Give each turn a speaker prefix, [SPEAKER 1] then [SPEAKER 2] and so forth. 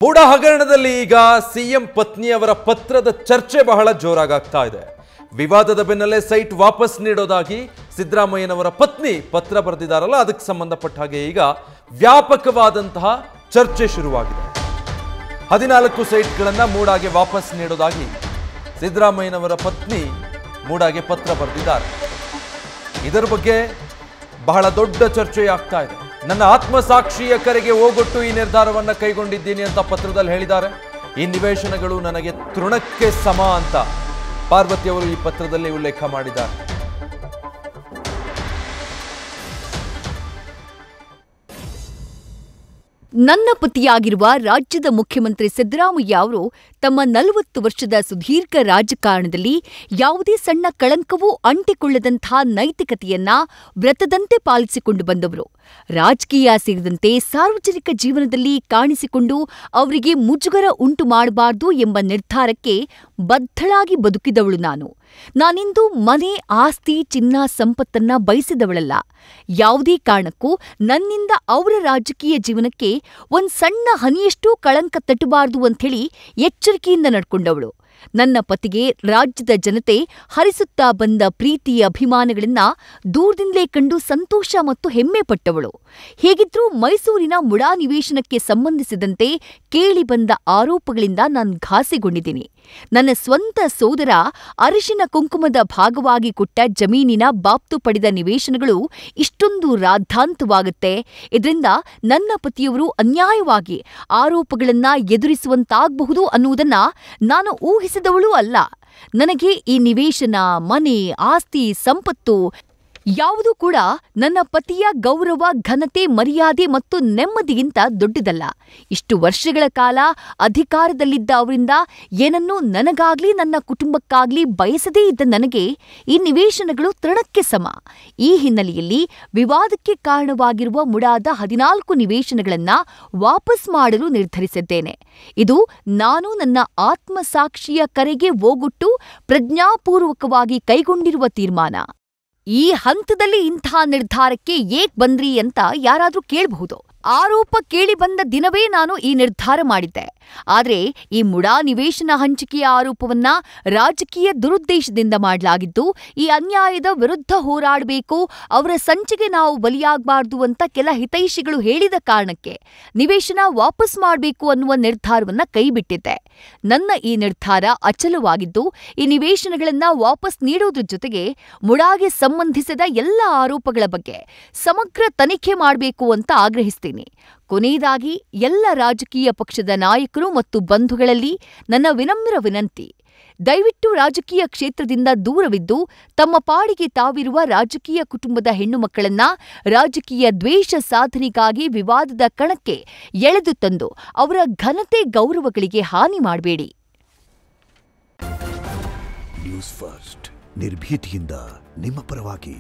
[SPEAKER 1] ಮೂಡ ಹಗರಣದಲ್ಲಿ ಈಗ ಸಿಎಂ ಪತ್ನಿಯವರ ಪತ್ರದ ಚರ್ಚೆ ಬಹಳ ಜೋರಾಗ್ತಾ ಇದೆ. ವಿವಾದದ ಬೆನ್ನಲ್ಲೇ ಸೈಟ್ ವಾಪಸ್ ನೀಡೋದಾಗಿ ಸಿದ್ದರಾಮಯ್ಯನವರ ಪತ್ನಿ ಪತ್ರ ಬರೆದಿದ್ದಾರಲ್ಲ, ಅದಕ್ಕೆ ಸಂಬಂಧಪಟ್ಟ ಹಾಗೆ ಈಗ ವ್ಯಾಪಕವಾದಂತಹ ಚರ್ಚೆ ಶುರುವಾಗಿದೆ. 14 ಸೈಟ್ಗಳನ್ನು ಮೂಡಾಗೆ ವಾಪಸ್ ನೀಡೋದಾಗಿ ಸಿದ್ದರಾಮಯ್ಯನವರ ಪತ್ನಿ ಮೂಡಾಗೆ ಪತ್ರ ಬರೆದಿದ್ದಾರೆ. ಇದರ ಬಗ್ಗೆ ಬಹಳ ದೊಡ್ಡ ಚರ್ಚೆ ಆಗ್ತಾ ಇದೆ. ನನ್ನ ಆತ್ಮಸಾಕ್ಷಿಯ ಕರೆಗೆ ಓಗೊಟ್ಟು ಈ ನಿರ್ಧಾರವನ್ನು ಕೈಗೊಂಡಿದ್ದೀನಿ ಅಂತ ಪತ್ರದಲ್ಲಿ ಹೇಳಿದ್ದಾರೆ. ಈ ನಿವೇಶನಗಳು ನನಗೆ ತೃಣಕ್ಕೆ ಸಮ ಅಂತ ಪಾರ್ವತಿ ಅವರು ಈ ಪತ್ರದಲ್ಲಿ ಉಲ್ಲೇಖ ಮಾಡಿದ್ದಾರೆ.
[SPEAKER 2] ನನ್ನ ಪತಿಯಾಗಿರುವ ರಾಜ್ಯದ ಮುಖ್ಯಮಂತ್ರಿ ಸಿದ್ದರಾಮಯ್ಯ ಅವರು ತಮ್ಮ 40 ವರ್ಷದ ಸುದೀರ್ಘ ರಾಜಕಾರಣದಲ್ಲಿ ಯಾವುದೇ ಸಣ್ಣ ಕಳಂಕವೂ ಅಂಟಿಕೊಳ್ಳದಂತಹ ನೈತಿಕತೆಯನ್ನ ವ್ರತದಂತೆ ಪಾಲಿಸಿಕೊಂಡು ಬಂದವರು. ರಾಜಕೀಯ ಸೇರಿದಂತೆ ಸಾರ್ವಜನಿಕ ಜೀವನದಲ್ಲಿ ಕಾಣಿಸಿಕೊಂಡು ಅವರಿಗೆ ಮುಜುಗರ ಉಂಟು ಮಾಡಬಾರದು ಎಂಬ ನಿರ್ಧಾರಕ್ಕೆ ಬದ್ಧಳಾಗಿ ಬದುಕಿದವಳು ನಾನು. ನಾನಿಂದು ಮನೆ, ಆಸ್ತಿ, ಚಿನ್ನ, ಸಂಪತ್ತನ್ನ ಬಯಸಿದವಳಲ್ಲ. ಯಾವುದೇ ಕಾರಣಕ್ಕೂ ನನ್ನಿಂದ ಅವರ ರಾಜಕೀಯ ಜೀವನಕ್ಕೆ ಒಂದ್ ಸಣ್ಣ ಹನಿಯಷ್ಟೂ ಕಳಂಕ ತಟ್ಟಬಾರದು ಅಂಥೇಳಿ ಎಚ್ಚರಿಕೆಯಿಂದ ನಡ್ಕೊಂಡವಳು. ನನ್ನ ಪತಿಗೆ ರಾಜ್ಯದ ಜನತೆ ಹರಿಸುತ್ತಾ ಬಂದ ಪ್ರೀತಿ ಅಭಿಮಾನಗಳನ್ನ ದೂರದಿಂದಲೇ ಕಂಡು ಸಂತೋಷ ಮತ್ತು ಹೆಮ್ಮೆ ಪಟ್ಟವಳು. ಹೇಗಿದ್ರೂ ಮೈಸೂರಿನ ಮುಡಾ ನಿವೇಶನಕ್ಕೆ ಸಂಬಂಧಿಸಿದಂತೆ ಕೇಳಿ ಬಂದ ಆರೋಪಗಳಿಂದ ನಾನು ಘಾಸಿಗೊಂಡಿದ್ದೀನಿ. ನನ್ನ ಸ್ವಂತ ಸೋದರ ಅರಿಶಿನ ಕುಂಕುಮದ ಭಾಗವಾಗಿ ಕೊಟ್ಟ ಜಮೀನಿನ ಬಾಬ್ತು ಪಡೆದ ನಿವೇಶನಗಳು ಇಷ್ಟೊಂದು ರಾದ್ಧಾಂತವಾಗುತ್ತೆ, ಇದರಿಂದ ನನ್ನ ಪತಿಯವರು ಅನ್ಯಾಯವಾಗಿ ಆರೋಪಗಳನ್ನ ಎದುರಿಸುವಂತಾಗಬಹುದು ಅನ್ನುವುದನ್ನ ನಾನು ಊಹಿಸಿದವಳೂ ಅಲ್ಲ. ನನಗೆ ಈ ನಿವೇಶನ, ಮನೆ, ಆಸ್ತಿ, ಸಂಪತ್ತು ಯಾವುದೂ ಕೂಡ ನನ್ನ ಪತಿಯ ಗೌರವ, ಘನತೆ, ಮರ್ಯಾದೆ ಮತ್ತು ನೆಮ್ಮದಿಗಿಂತ ದೊಡ್ಡದಲ್ಲ. ಇಷ್ಟು ವರ್ಷಗಳ ಕಾಲ ಅಧಿಕಾರದಲ್ಲಿದ್ದ ಅವರಿಂದ ಏನನ್ನೂ ನನಗಾಗ್ಲಿ ನನ್ನ ಕುಟುಂಬಕ್ಕಾಗ್ಲಿ ಬಯಸದೇ ಇದ್ದ ನನಗೆ ಈ ನಿವೇಶನಗಳು ತೃಣಕ್ಕೆ ಸಮ. ಈ ಹಿನ್ನೆಲೆಯಲ್ಲಿ ವಿವಾದಕ್ಕೆ ಕಾರಣವಾಗಿರುವ ಮುಡಾದ 14 ನಿವೇಶನಗಳನ್ನ ವಾಪಸ್ ಮಾಡಲು ನಿರ್ಧರಿಸಿದ್ದೇನೆ. ಇದು ನಾನು ನನ್ನ ಆತ್ಮಸಾಕ್ಷಿಯ ಕರೆಗೆ ಓಗೊಟ್ಟು ಪ್ರಜ್ಞಾಪೂರ್ವಕವಾಗಿ ಕೈಗೊಂಡಿರುವ ತೀರ್ಮಾನ. ಈ ಹಂತದಲ್ಲಿ ಇಂಥ ನಿರ್ಧಾರಕ್ಕೆ ಏಕ್ ಬಂದ್ರಿ ಅಂತ ಯಾರಾದ್ರೂ ಕೇಳಬಹುದು. ಆರೋಪ ಕೇಳಿ ಬಂದ ದಿನವೇ ನಾನು ಈ ನಿರ್ಧಾರ ಮಾಡಿದ್ದೆ. ಆದರೆ ಈ ಮುಡಾ ನಿವೇಶನ ಹಂಚಿಕೆಯ ಆರೋಪವನ್ನ ರಾಜಕೀಯ ದುರುದ್ದೇಶದಿಂದ ಮಾಡಲಾಗಿದ್ದು, ಈ ಅನ್ಯಾಯದ ವಿರುದ್ಧ ಹೋರಾಡಬೇಕು, ಅವರ ಸಂಚಿಗೆ ನಾವು ಬಲಿಯಾಗಬಾರ್ದು ಅಂತ ಕೆಲ ಹಿತೈಷಿಗಳು ಹೇಳಿದ ಕಾರಣಕ್ಕೆ ನಿವೇಶನ ವಾಪಸ್ ಮಾಡಬೇಕು ಅನ್ನುವ ನಿರ್ಧಾರವನ್ನ ಕೈಬಿಟ್ಟಿದ್ದೆ. ನನ್ನ ಈ ನಿರ್ಧಾರ ಅಚಲವಾಗಿದ್ದು, ಈ ನಿವೇಶನಗಳನ್ನ ವಾಪಸ್ ನೀಡೋದ್ರ ಜೊತೆಗೆ ಮುಡಾಗೆ ಸಂಬಂಧಿಸಿದ ಎಲ್ಲ ಆರೋಪಗಳ ಬಗ್ಗೆ ಸಮಗ್ರ ತನಿಖೆ ಮಾಡಬೇಕು ಅಂತ ಆಗ್ರಹಿಸ್ತೀನಿ. ಕೊನೆಯದಾಗಿ ಎಲ್ಲ ರಾಜಕೀಯ ಪಕ್ಷದ ನಾಯಕರು ಮತ್ತು ಬಂಧುಗಳಲ್ಲಿ ನನ್ನ ವಿನಮ್ರ ವಿನಂತಿ, ದಯವಿಟ್ಟು ರಾಜಕೀಯ ಕ್ಷೇತ್ರದಿಂದ ದೂರವಿದ್ದು ತಮ್ಮ ಪಾಡಿಗೆ ತಾವಿರುವ ರಾಜಕೀಯ ಕುಟುಂಬದ ಹೆಣ್ಣು ಮಕ್ಕಳನ್ನ ರಾಜಕೀಯ ದ್ವೇಷ ಸಾಧನೆಗಾಗಿ ವಿವಾದದ ಕಣಕ್ಕೆ ಎಳೆದು ತಂದು ಅವರ ಘನತೆ, ಗೌರವಗಳಿಗೆ ಹಾನಿ ಮಾಡಬೇಡಿ.
[SPEAKER 3] ನ್ಯೂಸ್ ಫಸ್ಟ್, ನಿರ್ಭೀತಿಯಿಂದ ನಿಮ್ಮ ಪರವಾಗಿ.